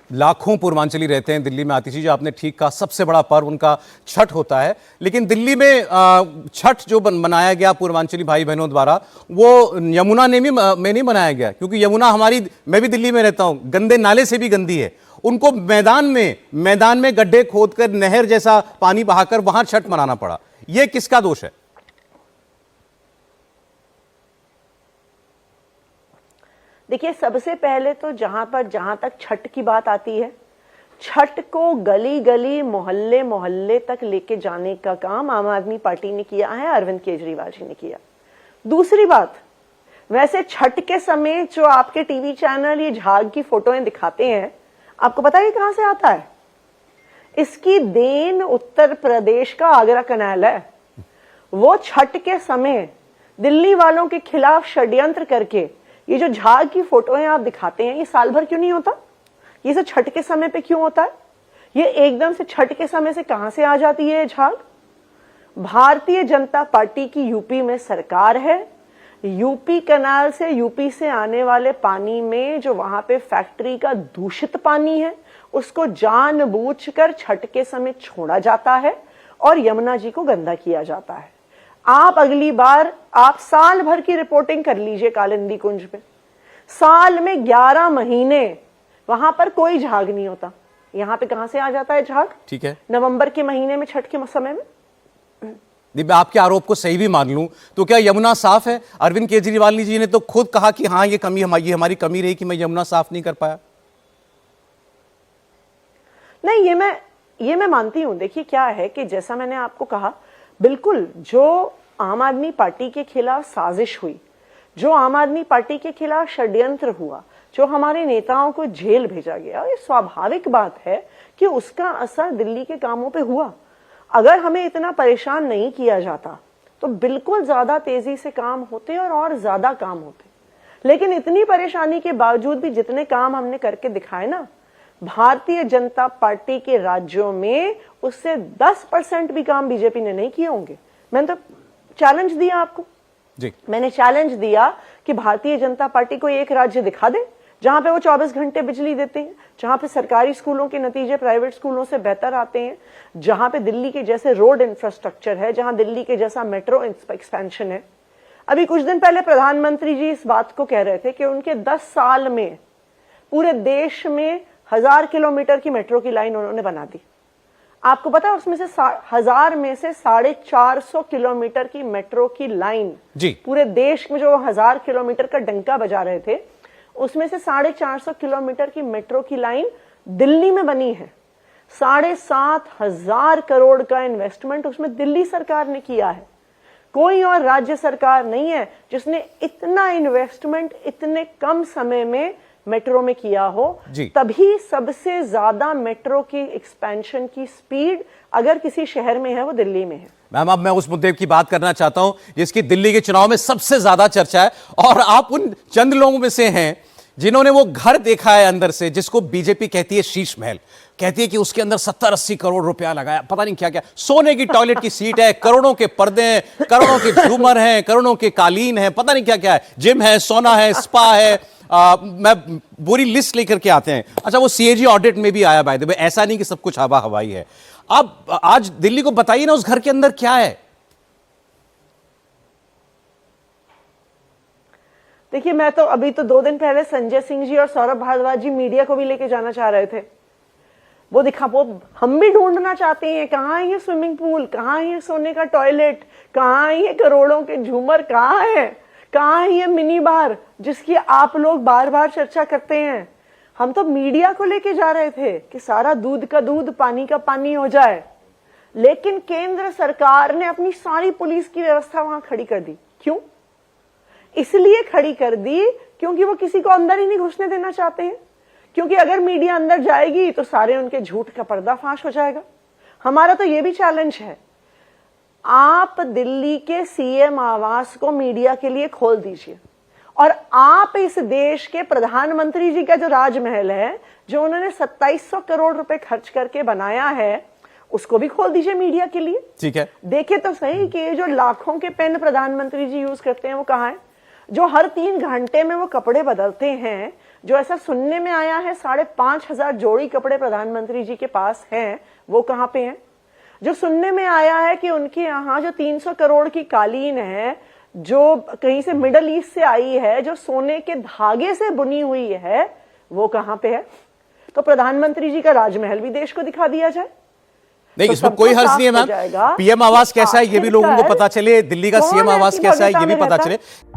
लाखों पूर्वांचली रहते हैं दिल्ली में। आतिशी जी, आपने ठीक कहा, सबसे बड़ा पर्व उनका छठ होता है। लेकिन दिल्ली में छठ जो मनाया गया पूर्वांचली भाई बहनों द्वारा, वो यमुना में नहीं मनाया गया, क्योंकि यमुना हमारी, मैं भी दिल्ली में रहता हूं, गंदे नाले से भी गंदी है। उनको मैदान में गड्ढे खोदकर नहर जैसा पानी बहाकर वहां छठ मनाना पड़ा। यह किसका दोष है? देखिए, सबसे पहले तो जहां तक छठ की बात आती है, छठ को गली गली मोहल्ले मोहल्ले तक लेके जाने का काम आम आदमी पार्टी ने किया है, अरविंद केजरीवाल जी ने किया। दूसरी बात, वैसे छठ के समय जो आपके टीवी चैनल ये झाग की फोटोएं दिखाते हैं, आपको पता है कहां से आता है? इसकी देन उत्तर प्रदेश का आगरा कैनाल है। वो छठ के समय दिल्ली वालों के खिलाफ षड्यंत्र करके ये जो झाग की फोटोएं आप दिखाते हैं, ये साल भर क्यों नहीं होता? ये सब छठ के समय पे क्यों होता है? ये एकदम से छठ के समय से कहां से आ जाती है झाग? भारतीय जनता पार्टी की यूपी में सरकार है। यूपी कैनाल से, यूपी से आने वाले पानी में जो वहां पे फैक्ट्री का दूषित पानी है, उसको जानबूझकर छठ के समय छोड़ा जाता है और यमुना जी को गंदा किया जाता है। आप अगली बार आप साल भर की रिपोर्टिंग कर लीजिए कालिंदी कुंज पे। साल में 11 महीने वहां पर कोई झाग नहीं होता। यहां पे कहां से आ जाता है झाग? ठीक है, नवंबर के महीने में, छठ के समय में। मैं आपके आरोप को सही भी मान लूं तो क्या यमुना साफ है? अरविंद केजरीवाल जी ने तो खुद कहा कि हाँ, ये हमारी कमी रही कि मैं यमुना साफ नहीं कर पाया। नहीं, ये मैं मानती हूं। देखिए, क्या है कि जैसा मैंने आपको कहा, बिल्कुल जो आम आदमी पार्टी के खिलाफ साजिश हुई, जो आम आदमी पार्टी के खिलाफ षड्यंत्र हुआ, जो हमारे नेताओं को जेल भेजा गया, ये स्वाभाविक बात है कि उसका असर दिल्ली के कामों पे हुआ। अगर हमें इतना परेशान नहीं किया जाता तो बिल्कुल ज्यादा तेजी से काम होते और ज्यादा काम होते। लेकिन इतनी परेशानी के बावजूद भी जितने काम हमने करके दिखाए ना, भारतीय जनता पार्टी के राज्यों में उससे 10% भी काम बीजेपी ने नहीं किए होंगे। मैंने तो चैलेंज दिया आपको जी। मैंने चैलेंज दिया कि भारतीय जनता पार्टी को एक राज्य दिखा दे जहां पे वो 24 घंटे बिजली देते हैं, जहां पे सरकारी स्कूलों के नतीजे प्राइवेट स्कूलों से बेहतर आते हैं, जहां पे दिल्ली के जैसे रोड इंफ्रास्ट्रक्चर है, जहां दिल्ली के जैसा मेट्रो एक्सपेंशन है। अभी कुछ दिन पहले प्रधानमंत्री जी इस बात को कह रहे थे कि उनके 10 साल में पूरे देश में 1000 किलोमीटर की मेट्रो की लाइन उन्होंने बना दी। आपको पता है उसमें से 1000 में से 450 किलोमीटर की मेट्रो की लाइन जी, पूरे देश में जो 1000 किलोमीटर का डंका बजा रहे थे, उसमें से 450 किलोमीटर की मेट्रो की लाइन दिल्ली में बनी है। 7,500 करोड़ का इन्वेस्टमेंट उसमें दिल्ली सरकार ने किया है। कोई और राज्य सरकार नहीं है जिसने इतना इन्वेस्टमेंट इतने कम समय में मेट्रो में किया हो। तभी सबसे ज्यादा मेट्रो की एक्सपेंशन की स्पीड अगर किसी शहर में है वो दिल्ली में है। मैम, अब मैं उस मुद्दे की बात करना चाहता हूं जिसकी दिल्ली के चुनाव में सबसे ज्यादा चर्चा है, और आप उन चंद लोगों में से हैं जिन्होंने वो घर देखा है अंदर से जिसको बीजेपी कहती है शीश महल। कहती है कि उसके अंदर 70-80 करोड़ रुपया लगाया, पता नहीं क्या क्या, सोने की टॉयलेट की सीट है, करोड़ों के पर्दे हैं, करोड़ों के झूमर हैं, करोड़ों के कालीन हैं, पता नहीं क्या क्या है, जिम है, सोना है, स्पा है। मैं पूरी लिस्ट लेकर के आते हैं। अच्छा, वो सीएजी ऑडिट में भी आया बाय द वे, ऐसा नहीं कि सब कुछ हवा हवाई है। अब आज दिल्ली को बताइए ना, उस घर के अंदर क्या है? देखिए, मैं तो अभी तो 2 दिन पहले संजय सिंह जी और सौरभ भारद्वाज जी मीडिया को भी लेके जाना चाह रहे थे। वो हम भी ढूंढना चाहते हैं, कहाँ है ये स्विमिंग पूल, कहाँ है ये सोने का टॉयलेट, कहाँ है ये करोड़ों के झूमर, कहाँ है ये मिनी बार जिसकी आप लोग बार बार चर्चा करते हैं। हम तो मीडिया को लेके जा रहे थे कि सारा दूध का दूध, पानी का पानी हो जाए। लेकिन केंद्र सरकार ने अपनी सारी पुलिस की व्यवस्था वहां खड़ी कर दी। क्यों? इसलिए खड़ी कर दी क्योंकि वो किसी को अंदर ही नहीं घुसने देना चाहते हैं। क्योंकि अगर मीडिया अंदर जाएगी तो सारे उनके झूठ का पर्दाफाश हो जाएगा। हमारा तो ये भी चैलेंज है, आप दिल्ली के सीएम आवास को मीडिया के लिए खोल दीजिए, और आप इस देश के प्रधानमंत्री जी का जो राजमहल है, जो उन्होंने 2700 करोड़ रुपए खर्च करके बनाया है, उसको भी खोल दीजिए मीडिया के लिए। ठीक है, देखे तो सही कि जो लाखों के पेन प्रधानमंत्री जी यूज करते हैं वो कहाँ है? जो हर 3 घंटे में वो कपड़े बदलते हैं, जो ऐसा सुनने में आया है 5,500 जोड़ी कपड़े प्रधानमंत्री जी के पास हैं, वो कहां पे हैं? जो सुनने में आया है कि उनके यहां जो 300 करोड़ की कालीन है, जो कहीं से मिडल ईस्ट से आई है, जो सोने के धागे से बुनी हुई है, वो कहां पे है? तो प्रधानमंत्री जी का राजमहल भी देश को दिखा दिया जाए। नहीं, तो इसमें सबको कोई हर्ज साफ नहीं है हो मैम। जाएगा पीएम आवास कि कैसा है ये भी लोगों को आखिरकार पता चले, दिल्ली का कौन सीएम आवास ऐसी कैसा है ये भव्यता भी में पता रहता है? चले।